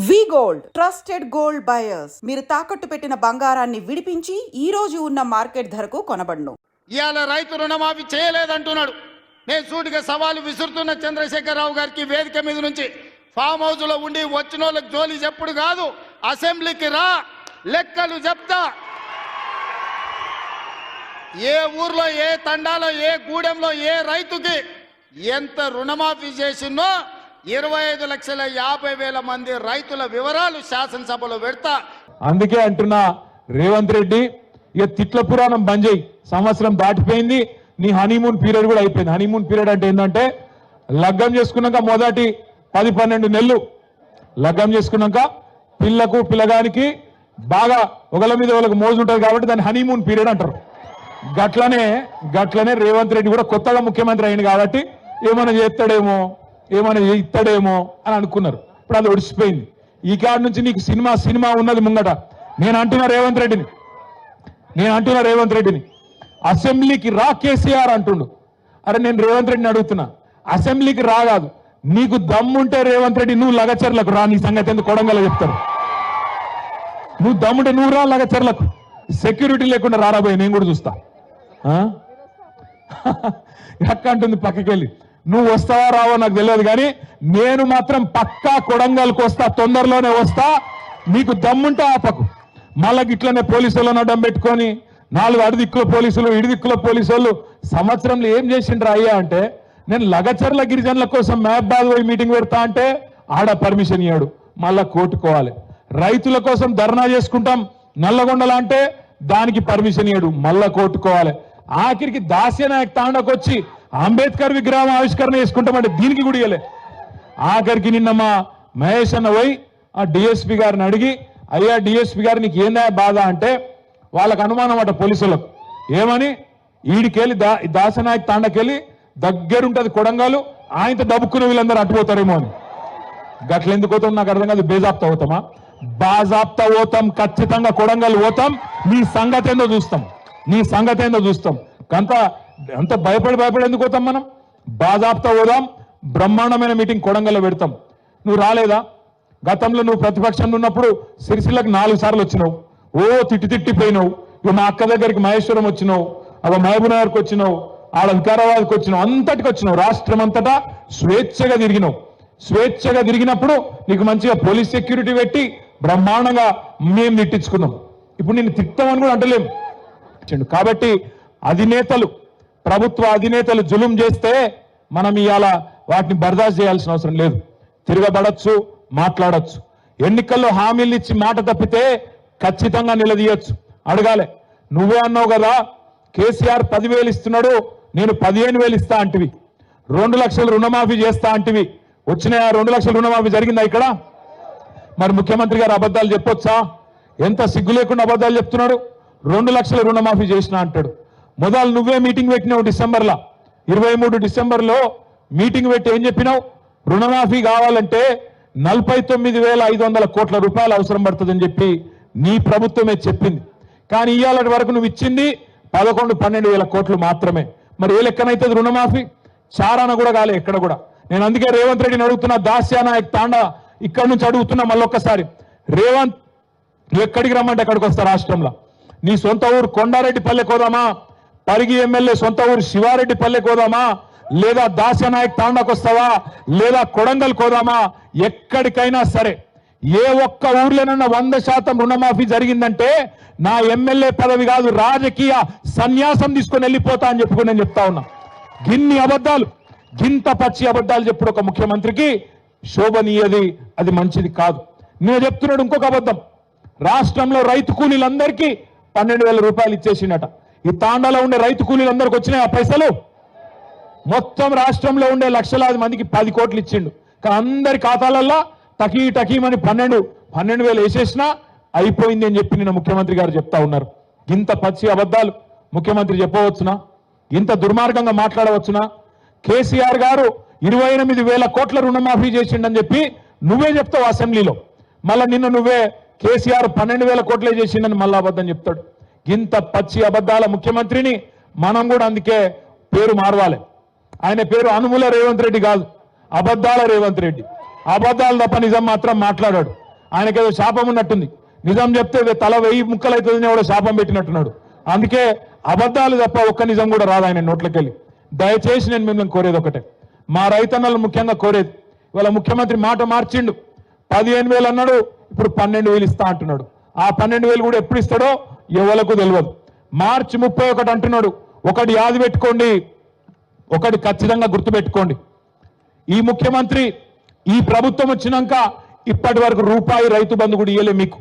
వి gold trusted gold buyers మీరు తాకట్టు పెట్టిన బంగారాన్ని విడిపించి ఈ రోజు ఉన్న మార్కెట్ ధరకు కొనబడును. ఇవాళ రైతు రుణమాఫీ చేయలేదంటున్నాడు. నేను సూటిగా సవాలు విసురుతున్న చంద్రశేఖరరావు గారికి వేదిక మీద నుంచి ఫామ్ హౌస్ లో ఉండి వచ్చిన వాళ్ళకి జోలి చెప్పుడు కాదు, అసెంబ్లీకి రా, లెక్కలు చెప్తా. ఏ ఊర్లో, ఏ తండాలో, ఏ గూడెంలో ఏ రైతుకి ఎంత రుణమాఫీ చేసినో 25,50,000 మంది రైతుల వివరాలు శాసనసభలో పెడతా. అందుకే అంటున్నా రేవంత్ రెడ్డి, ఇక తిట్ల పురాణం బంద్ చేయి. సంవత్సరం దాటిపోయింది, నీ హనీమూన్ పీరియడ్ కూడా అయిపోయింది. హనీమూన్ పీరియడ్ అంటే ఏంటంటే లగ్గం చేసుకున్నాక మొదటి 10-12 నెలలు లగ్గం చేసుకున్నాక పిల్లకు పిల్లగానికి బాగా ఒకళ్ళ మీద వాళ్ళకి మోజు ఉంటుంది కాబట్టి దాన్ని హనీమూన్ పీరియడ్ అంటారు. గట్లనే రేవంత్ రెడ్డి కూడా కొత్తగా ముఖ్యమంత్రి అయింది కాబట్టి ఏమైనా చేస్తాడేమో, ఏమైనా ఇస్తాడేమో అని అనుకున్నారు. ఇప్పుడు అది ఒడిసిపోయింది. ఈ కాడి నుంచి నీకు సినిమా ఉన్నది ముంగట. నేను అంటున్నా రేవంత్ రెడ్డిని అసెంబ్లీకి రా కేసీఆర్ అంటుండు. అరే నేను రేవంత్ రెడ్డిని అడుగుతున్నా, అసెంబ్లీకి రాగాదు, నీకు దమ్ముంటే రేవంత్ రెడ్డి నువ్వు లగచర్లకు రా. నీ సంగతి ఎందుకు కొడంగల్ చెప్తారు. నువ్వు దమ్ముంటే నువ్వు రా లగచర్లకు. సెక్యూరిటీ లేకుండా రారాబోయే నేను కూడా చూస్తా. ఎక్క అంటుంది పక్కకెళ్ళి. నువ్వు వస్తావా రావో నాకు తెలియదు, కానీ నేను మాత్రం పక్కా కొడంగల్కి వస్తా, తొందరలోనే వస్తా. నీకు దమ్ముంటే ఆపకు. మళ్ళీ ఇట్లనే పోలీసులను అడ్డం పెట్టుకొని 4 అడిదిక్కుల పోలీసులు, ఇడిదిక్కుల పోలీసులు సంవత్సరంలో ఏం చేసిండ్రా అయ్యా అంటే, నేను లగచర్ల గిరిజనుల కోసం మహబాద్ పోయి మీటింగ్ పెడతా అంటే ఆడ పర్మిషన్ ఇయ్యాడు, మళ్ళా కోర్టుకోవాలి. రైతుల కోసం ధర్నా చేసుకుంటాం నల్లగొండలా అంటే దానికి పర్మిషన్ ఇయ్యాడు, మళ్ళా కోర్టుకోవాలి. ఆఖరికి దాస్యనాయక్ తాండకు వచ్చి అంబేద్కర్ విగ్రహం ఆవిష్కరణ చేసుకుంటామంటే దీనికి కూడా ఇయ్యలే. ఆఖరికి నిన్న మా మహేష్ అన్న పోయి ఆ డిఎస్పీ గారిని అడిగి, అయ్యా డిఎస్పీ గారు నీకు ఏందా బాధ అంటే, వాళ్ళకు అనుమానం అట పోలీసులకు. ఏమని, ఈడికెళ్ళి దాసనాయక్ తాండకెళ్ళి దగ్గరుంటది కొడంగల్, ఆయనతో దబ్బుకున్న వీళ్ళందరూ అట్టుపోతారేమో అని. గట్లెందుకు పోతాం నాకు అర్థం కాదు. బేజాప్తా పోతామా? బాజాప్తా పోతాం, ఖచ్చితంగా కొడంగల్ పోతాం. నీ సంగతి ఏందో చూస్తాం. అంత భయపడి ఎందుకు పోతాం మనం? బాజాప్తా పోదాం, బ్రహ్మాండమైన మీటింగ్ కొడంగల్లో పెడతాం. నువ్వు రాలేదా? గతంలో నువ్వు ప్రతిపక్షంలో ఉన్నప్పుడు సిరిసిల్లకు 4 సార్లు వచ్చినావు, ఓ తిట్టిపోయినావు. ఇక మా అక్క దగ్గరికి మహేశ్వరం వచ్చినావు, అవ మహబూబ్నగర్కి వచ్చినావు, ఆడ వికారాబాద్కి వచ్చినావు, అంతటికి వచ్చినావు. రాష్ట్రం అంతటా స్వేచ్ఛగా తిరిగినప్పుడు నీకు మంచిగా పోలీస్ సెక్యూరిటీ పెట్టి బ్రహ్మాండంగా మేము తిట్టించుకున్నాం. ఇప్పుడు నేను తిట్టామని కూడా అంటలేము. కాబట్టి ప్రభుత్వ అధినేతలు జులుం చేస్తే మనం ఇవాళ వాటిని బర్దాస్తు చేయాల్సిన అవసరం లేదు. తిరగబడచ్చు, మాట్లాడచ్చు. ఎన్నికల్లో హామీలు ఇచ్చి మాట తప్పితే ఖచ్చితంగా నిలదీయచ్చు, అడగాలి. నువ్వే అన్నావు కదా, కేసీఆర్ 10,000 ఇస్తున్నాడు, నేను 15,000 ఇస్తా అంటివి. 2 లక్షలు రుణమాఫీ చేస్తా అంటివి. వచ్చిన 2 లక్షల రుణమాఫీ జరిగిందా ఇక్కడ? మరి ముఖ్యమంత్రి గారు అబద్ధాలు చెప్పొచ్చా? ఎంత సిగ్గు లేకుండా అబద్ధాలు చెప్తున్నాడు. 2 లక్షల రుణమాఫీ చేసిన అంటాడు. మొదలు నువ్వే మీటింగ్ పెట్టినావు డిసెంబర్లో, 23 డిసెంబర్లో మీటింగ్ పెట్టి ఏం చెప్పినావు? రుణమాఫీ కావాలంటే 49,500 కోట్ల రూపాయలు అవసరం పడుతుందని చెప్పి నీ ప్రభుత్వమే చెప్పింది. కానీ ఇవాళ వరకు నువ్వు ఇచ్చింది 11-12 కోట్లు మాత్రమే. మరి ఏ లెక్కనైతుంది రుణమాఫీ? చారాన కూడా కాలే ఎక్కడ కూడా. నేను అందుకే రేవంత్ రెడ్డిని అడుగుతున్నా, దాస్యానాయక్ తాండా ఇక్కడ నుంచి అడుగుతున్నా మళ్ళొక్కసారి. రేవంత్, నువ్వు ఎక్కడికి రమ్మంటే ఎక్కడికి వస్తా? రాష్ట్రంలో నీ సొంత ఊరు కొండారెడ్డి పల్లె కోదామా, పరిగి ఎమ్మెల్యే సొంత ఊరు శివారెడ్డి పల్లె కోదామా, లేదా దాస్యానాయక్ తాండాకు వస్తావా, లేదా కొడంగల్ కోదామా? ఎక్కడికైనా సరే ఏ ఒక్క ఊర్లోనన్నా 100% రుణమాఫీ జరిగిందంటే నా ఎమ్మెల్యే పదవి కాదు, రాజకీయ సన్యాసం తీసుకొని వెళ్ళిపోతా అని చెప్పుకుని నేను చెప్తా ఉన్నా. గిన్ని అబద్ధాలు, గింత పచ్చి అబద్ధాలు చెప్పుడు ఒక ముఖ్యమంత్రికి శోభనీయది, అది మంచిది కాదు. నేను చెప్తున్నాడు ఇంకొక అబద్ధం. రాష్ట్రంలో రైతు కూలీలందరికీ 12,000 రూపాయలు ఇచ్చేసిండట. ఈ తాండాలో ఉండే రైతు కూలీలందరికీ వచ్చినాయి ఆ పైసలు. మొత్తం రాష్ట్రంలో ఉండే లక్షలాది మందికి 10 కోట్లు ఇచ్చిండు. కానీ అందరి ఖాతాలల్లో టకీమని 12,000 వేసేసినా అయిపోయింది అని చెప్పి నిన్న ముఖ్యమంత్రి గారు చెప్తా ఉన్నారు. ఇంత పచ్చి అబద్ధాలు ముఖ్యమంత్రి చెప్పవచ్చునా? ఇంత దుర్మార్గంగా మాట్లాడవచ్చునా? కేసీఆర్ గారు 28,000 కోట్ల రుణమాఫీ చేసిండని చెప్పి నువ్వే చెప్తావు అసెంబ్లీలో. మళ్ళీ నిన్న నువ్వే కేసీఆర్ 12,000 కోట్లే చేసిండని మళ్ళా అబద్ధం చెప్తాడు. ఇంత పచ్చి అబద్ధాల ముఖ్యమంత్రిని మనం కూడా అందుకే పేరు మారవాలి. ఆయన పేరు అనుముల రేవంత్ రెడ్డి కాదు, అబద్ధాల రేవంత్ రెడ్డి. అబద్ధాలు తప్ప నిజం మాత్రం మాట్లాడాడు. ఆయనకేదో శాపం ఉన్నట్టుంది. నిజం చెప్తే తల 1000 ముక్కలు అవుతుందని కూడా శాపం పెట్టినట్టున్నాడు. అందుకే అబద్ధాలు తప్ప ఒక్క నిజం కూడా రాదు ఆయన నోట్లకెళ్ళి. దయచేసి నేను మిమ్మల్ని కోరేది ఒకటే, మా రైతన్నలు ముఖ్యంగా కోరేది, ఇవాళ ముఖ్యమంత్రి మాట మార్చిండు. 15,000 అన్నాడు, ఇప్పుడు 12,000 ఇస్తా అంటున్నాడు. ఆ 12,000 కూడా ఎప్పుడు ఇస్తాడో ఎవరికి తెలియదు. మార్చి 31 అంటున్నాడు. ఒకటి యాది పెట్టుకోండి, ఒకటి ఖచ్చితంగా గుర్తుపెట్టుకోండి, ఈ ముఖ్యమంత్రి ఈ ప్రభుత్వం వచ్చినాక ఇప్పటి వరకు రూపాయి రైతు బంధు కూడా ఇయ్యలే మీకు.